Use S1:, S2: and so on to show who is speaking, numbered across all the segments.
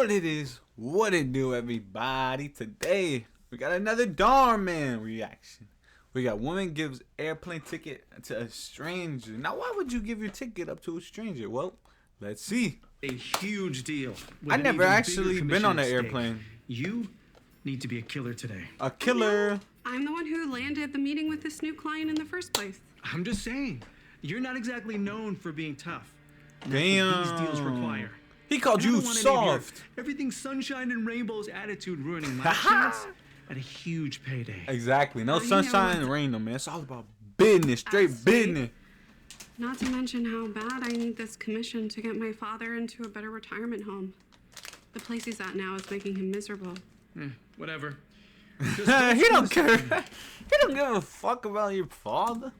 S1: what it is, what it do, everybody. Today we got another DHAR Man reaction. We got woman gives airplane ticket to a stranger. Now, why would you give your ticket up to a stranger? Well, let's see.
S2: A huge deal.
S1: I never actually been on an airplane.
S2: You need to be a killer today.
S1: A killer.
S3: I'm the one who landed the meeting with this new client in the first place.
S2: I'm just saying, you're not exactly known for being tough.
S1: Damn.
S2: These deals require.
S1: He called you soft.
S2: Everything sunshine and rainbows attitude ruining my chance at a huge payday.
S1: Exactly. No sunshine and rain, no, man. It's all about business, straight business.
S3: Not to mention how bad I need this commission to get my father into a better retirement home. The place he's at now is making him miserable.
S2: Whatever.
S1: He don't care. He don't give a fuck about your father.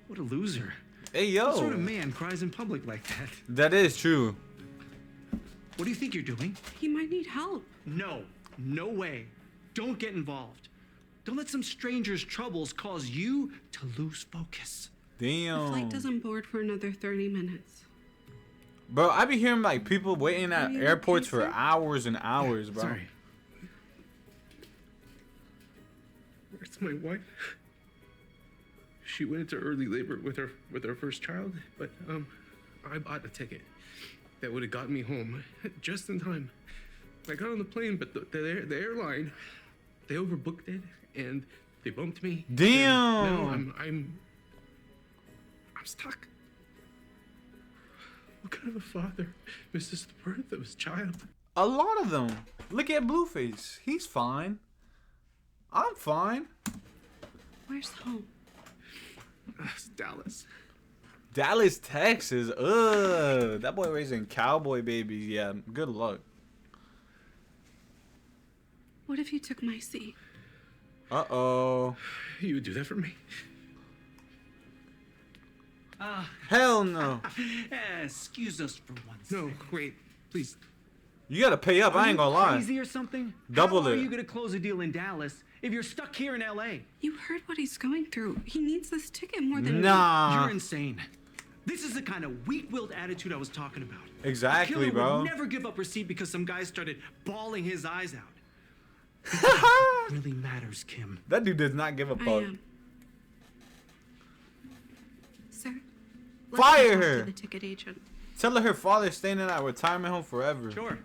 S2: What a loser.
S1: Hey, yo.
S2: What sort of man cries in public like that?
S1: That is true.
S2: What do you think you're doing?
S3: He might need help.
S2: No. No way. Don't get involved. Don't let some stranger's troubles cause you to lose focus.
S1: Damn.
S3: The flight doesn't board for another 30 minutes.
S1: Bro, I be hearing like people waiting at airports for hours and hours, bro.
S2: Sorry.
S4: Where's my wife? She went into early labor with her first child, but I bought a ticket that would have gotten me home just in time. I got on the plane, but the airline, they overbooked it and they bumped me.
S1: Damn.
S4: Now I'm stuck. What kind of a father misses the birth of his child?
S1: A lot of them. Look at Blueface. He's fine. I'm fine.
S3: Where's home?
S4: It's Dallas.
S1: Dallas, Texas. Ugh. That boy raising cowboy babies. Yeah, good luck.
S3: What if you took my seat?
S1: Uh-oh.
S4: You would do that for me?
S1: Hell no.
S2: Excuse us for one
S4: No,
S2: second.
S4: wait, please.
S1: You gotta pay up. I ain't gonna lie.
S2: Crazy or something?
S1: Double
S2: How
S1: it.
S2: are you gonna close a deal in Dallas if you're stuck here in LA?
S3: You heard what he's going through. He needs this ticket more than
S1: Nah.
S2: You're insane. This is the kind of weak-willed attitude I was talking about.
S1: Exactly,
S2: a killer
S1: bro.
S2: would never give up receipt because some guy started bawling his eyes out. It really matters, Kim.
S1: That dude does not give a
S3: I
S1: fuck.
S3: am. Sir,
S1: Fire
S3: talk
S1: her.
S3: to the ticket agent.
S1: Tell her father's staying in that retirement home forever.
S2: Sure.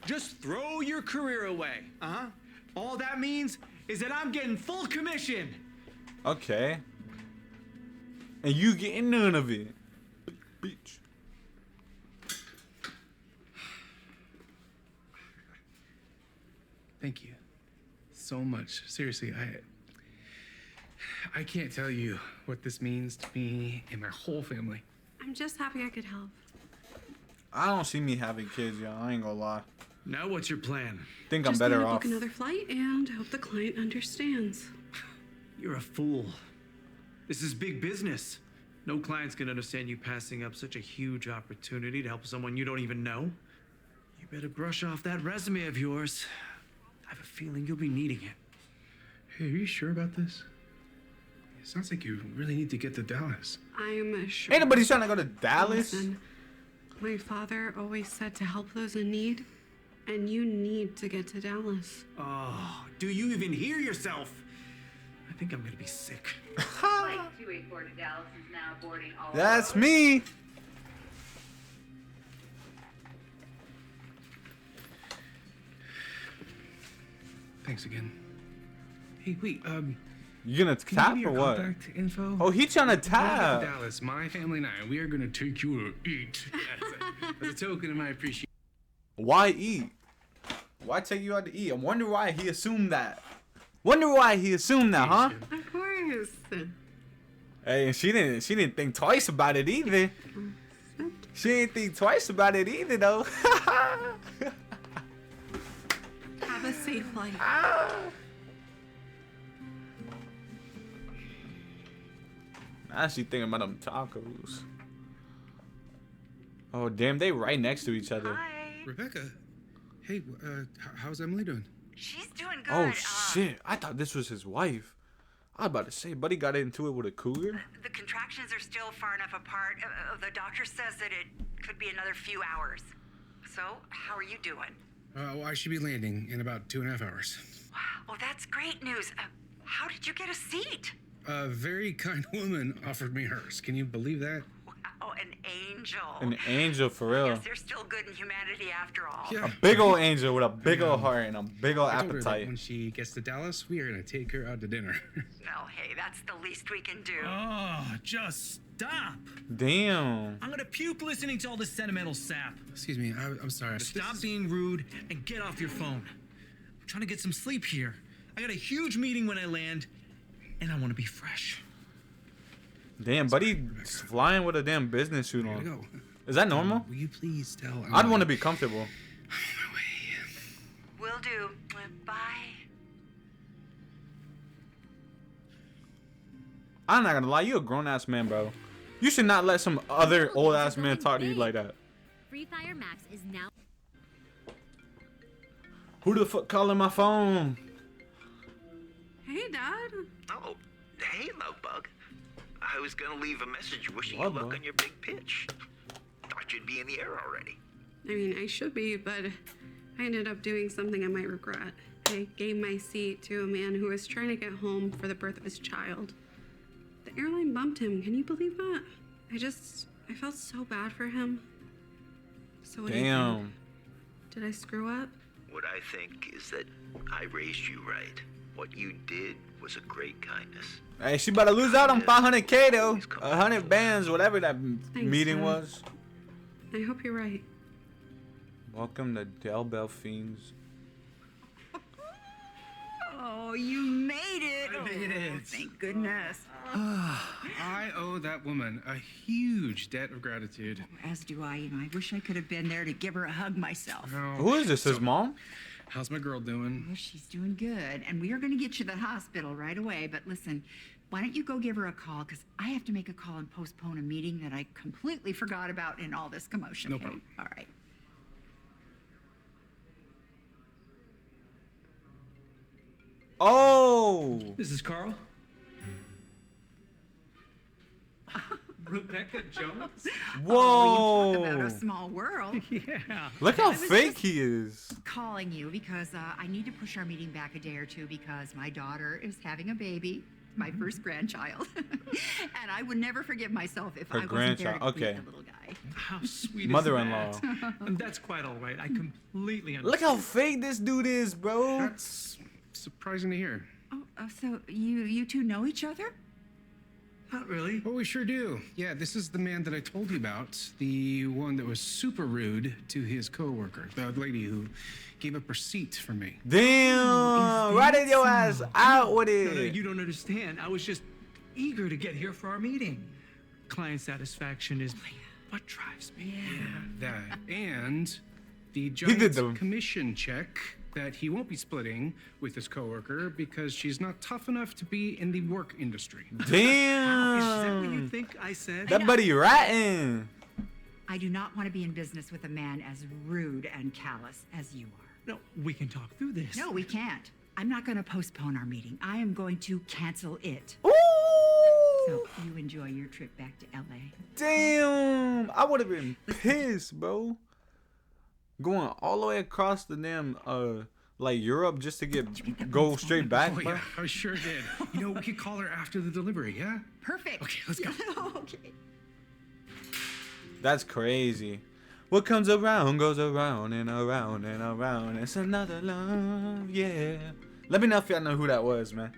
S2: Just throw your career away. All that means is that I'm getting full commission.
S1: Okay. And you getting none of it. Bitch.
S4: Thank you so much. Seriously, I can't tell you what this means to me and my whole family.
S3: I'm just happy I could help.
S1: I don't see me having kids, y'all. I ain't gonna lie.
S2: Now what's your plan?
S1: Think I'm
S3: Just
S1: better
S3: need to
S1: off.
S3: book another flight and hope the client understands.
S2: You're a fool. This is big business. No client's gonna understand you passing up such a huge opportunity to help someone you don't even know. You better brush off that resume of yours. I have a feeling you'll be needing it.
S4: Hey, are you sure about this? It sounds like you really need to get to Dallas.
S3: I'm sure.
S1: Ain't nobody trying to go to Dallas.
S3: Listen, my father always said to help those in need, and you need to get to Dallas.
S2: Oh, do you even hear yourself? I think I'm gonna be sick.
S5: Flight 284 to Dallas is now boarding all
S1: That's
S5: roads.
S1: me.
S4: Thanks again. Hey, wait,
S1: You gonna
S4: can
S1: tap
S4: you give
S1: or
S4: me your
S1: what?
S4: contact info?
S1: Oh, he trying to
S4: When I get to
S1: tap.
S4: Dallas, my family and I, we are gonna take you to eat as a token of my appreciation.
S1: Why eat? Why take you out to eat? I wonder why he assumed that. Wonder why he assumed that, huh?
S3: Of course.
S1: Hey, and she didn't think twice about it either. She didn't think twice about it either, though.
S3: Have a safe flight.
S1: Now she thinking about them tacos. Oh, damn, they right next to each other.
S5: Hi.
S4: Rebecca, hey, how's Emily doing?
S5: She's doing good.
S1: Oh, shit. I thought this was his wife. I was about to say, buddy got into it with a cougar.
S5: The contractions are still far enough apart. The doctor says that it could be another few hours.
S6: So, how are you doing?
S4: Well, I should be landing in about 2.5 hours.
S6: Wow, that's great news. How did you get a seat?
S4: A very kind woman offered me hers. Can you believe that?
S6: Wow, an angel.
S1: An angel for real.
S6: Yes, they're still good in humanity after all.
S4: Yeah.
S1: A big old angel with a big old heart and a big old
S4: I told her that
S1: appetite.
S4: when she gets to Dallas, we are gonna take her out to dinner.
S6: Well, hey, that's the least we can do.
S2: Oh, just stop.
S1: Damn.
S2: I'm gonna puke listening to all this sentimental sap.
S4: Excuse me, I'm sorry.
S2: Stop being rude and get off your phone. I'm trying to get some sleep here. I got a huge meeting when I land, and I want to be fresh.
S1: Damn, buddy's flying with a damn business suit
S4: Gotta
S1: on.
S4: go.
S1: Is that normal?
S4: Will you please tell?
S1: I'd want to be comfortable.
S6: Will do. Bye.
S1: I'm not gonna lie, you a grown ass man, bro. You should not let some other old ass man talk to you like that.
S7: Free Fire Max is now.
S1: Who the fuck calling my phone?
S3: Hey, Dad.
S8: Oh, hey, love bug. I was gonna leave a message wishing
S1: Love
S8: you luck
S1: bug.
S8: on your big pitch. Thought you'd be in the air already.
S3: I mean, I should be, but I ended up doing something I might regret. I gave my seat to a man who was trying to get home for the birth of his child. The airline bumped him. Can you believe that? I felt so bad for him. So what do you think?
S1: Damn.
S3: Did I screw up?
S8: What I think is that I raised you right. What you did was a great kindness.
S1: Hey, she about to lose out on 500K though. 100 bands, whatever that meeting
S3: Dad.
S1: was.
S3: I hope you're right.
S1: Welcome to Del Bell Fiends.
S6: Oh, you made it.
S2: I made it.
S6: Oh, thank goodness.
S4: I owe that woman a huge debt of gratitude.
S6: As do I. I wish I could have been there to give her a hug myself.
S1: Who is this? His mom?
S4: How's my girl doing?
S6: Oh, she's doing good. And we are going to get you to the hospital right away. But listen, why don't you go give her a call? Because I have to make a call and postpone a meeting that I completely forgot about in all this commotion.
S4: No problem.
S6: All right.
S1: Oh!
S2: This is Carl. Rebecca Jones?
S6: Oh, you talk about
S1: Whoa!
S6: a small world.
S2: Yeah.
S1: Look how
S6: was
S1: fake
S6: just-
S1: he is.
S6: Calling you because I need to push our meeting back a day or two because my daughter is having a baby, my first grandchild, and I would never forgive myself if
S1: Her
S6: I wasn't there to
S1: grandchild,
S6: greet
S1: okay.
S6: the little guy.
S2: How sweet
S1: Mother-in-law.
S2: is that? And that's quite all right. I completely understand.
S1: Look how fake this dude is, bro.
S4: That's surprising to hear.
S6: Oh, so you two know each other?
S2: Not really.
S4: Oh, we sure do. Yeah, this is the man that I told you about. The one that was super rude to his coworker. The lady who gave up her seat for me.
S1: Damn! Right in your ass out with
S2: No,
S1: it.
S2: you don't understand. I was just eager to get here for our meeting. Client satisfaction is what drives me.
S4: That and the
S1: did
S4: giant
S1: the-
S4: commission check that he won't be splitting with his coworker because she's not tough enough to be in the work industry.
S2: Is that what you
S1: Damn!
S2: think I said?
S1: That buddy ratting.
S6: I do not want to be in business with a man as rude and callous as you are.
S2: No, we can talk through this.
S6: No, we can't. I'm not going to postpone our meeting. I am going to cancel it.
S1: Ooh!
S6: So you enjoy your trip back to LA.
S1: Damn! I would have been pissed, bro. Going all the way across the damn like Europe just to go straight back,
S4: Oh
S1: bro.
S4: yeah, I sure did. You know, we could call her after the delivery, yeah?
S6: Perfect.
S4: Okay, let's go.
S6: Okay.
S1: That's crazy. What comes around goes around and around and around. It's another love, yeah. Let me know if y'all know who that was, man.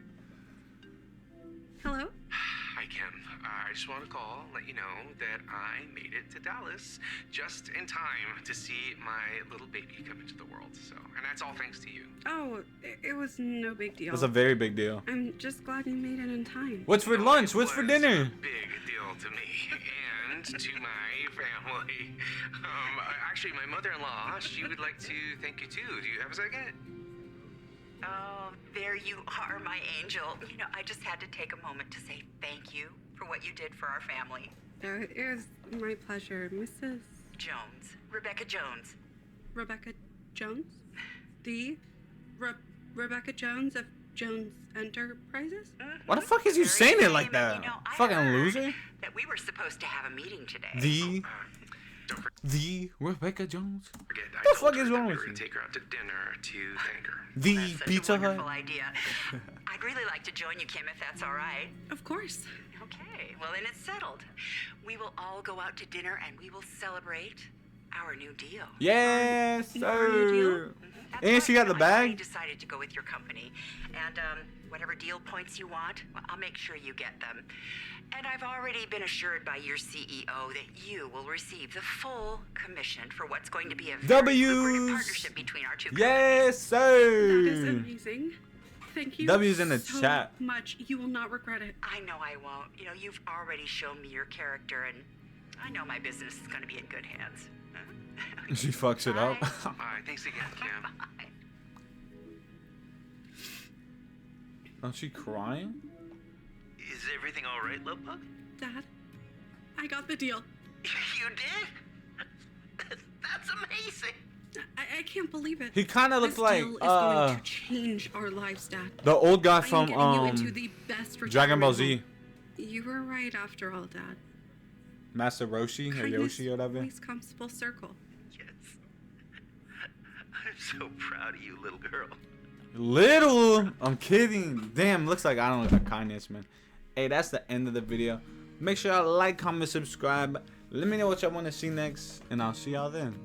S3: Hello?
S4: Hi, Kim. I just want to call, let you know that I made it to Dallas just in time to see my little baby come into the world. So, and that's all thanks to you.
S3: Oh, it was no big deal.
S1: That's a very big deal.
S3: I'm just glad you made it in time.
S1: What's for lunch? What's for
S4: Was
S1: dinner?
S4: a big deal to me and to my family. Actually, my mother-in-law, she would like to thank you too. Do you have a second?
S6: Oh, there you are, my angel. You know, I just had to take a moment to say thank you for what you did for our family.
S3: It was my pleasure, Mrs.
S6: Jones. Rebecca Jones.
S3: Rebecca Jones? The Rebecca Jones of Jones Enterprises?
S1: Why the fuck is you
S6: Very
S1: saying it
S6: name,
S1: like
S6: and,
S1: that?
S6: you know, I
S1: Fucking
S6: heard
S1: loser.
S6: that we were supposed to have a meeting today.
S1: The The Rebecca Jones.
S9: forget, I
S1: The
S9: told
S1: fuck is
S9: her that
S1: wrong
S9: we
S1: with
S9: were
S1: you?
S9: gonna take her out to dinner to thank her.
S1: The
S6: That's such
S1: Pizza
S6: a wonderful
S1: Hut.
S6: idea. I'd really like to join you, Kim, if that's all right.
S3: Of course.
S6: Okay, well then it's settled. We will all go out to dinner and we will celebrate our new deal.
S1: Yes,
S3: Our new deal?
S1: sir.
S6: That's
S1: And
S6: right,
S1: she got the
S6: I already
S1: bag.
S6: decided to go with your company, and whatever deal points you want, well, I'll make sure you get them. And I've already been assured by your CEO that you will receive the full commission for what's going to be a very lucrative
S1: W's.
S6: partnership between our two
S1: Yes,
S3: That is
S1: sir.
S3: amazing. Thank you
S1: W's in the
S3: so
S1: chat.
S3: much. You will not regret it.
S6: companies. I know I won't. You know, you've already shown me your character, and I know my business is going to be in good hands.
S1: She fucks it up.
S9: All right, thanks again, Kim.
S1: Oh, she crying?
S8: Is everything all right, love bug?
S3: Dad, I got the deal.
S8: You did? That's amazing.
S3: I can't believe it.
S1: He kind of looks
S3: This
S1: like
S3: deal is going to change our lives, Dad.
S1: the old guy
S3: I am
S1: from
S3: getting you into the best
S1: Dragon Ball
S3: retirement
S1: Z,
S3: home. You were right after all, Dad.
S1: Master Roshi or
S3: Kindness
S1: Yoshi or whatever.
S3: always comes full circle.
S8: Yes. I'm so proud of you, little girl.
S1: Little, I'm kidding. Damn, looks like I don't look like kindness, man. Hey, that's the end of the video. Make sure y'all like, comment, subscribe. Let me know what y'all want to see next, and I'll see y'all then.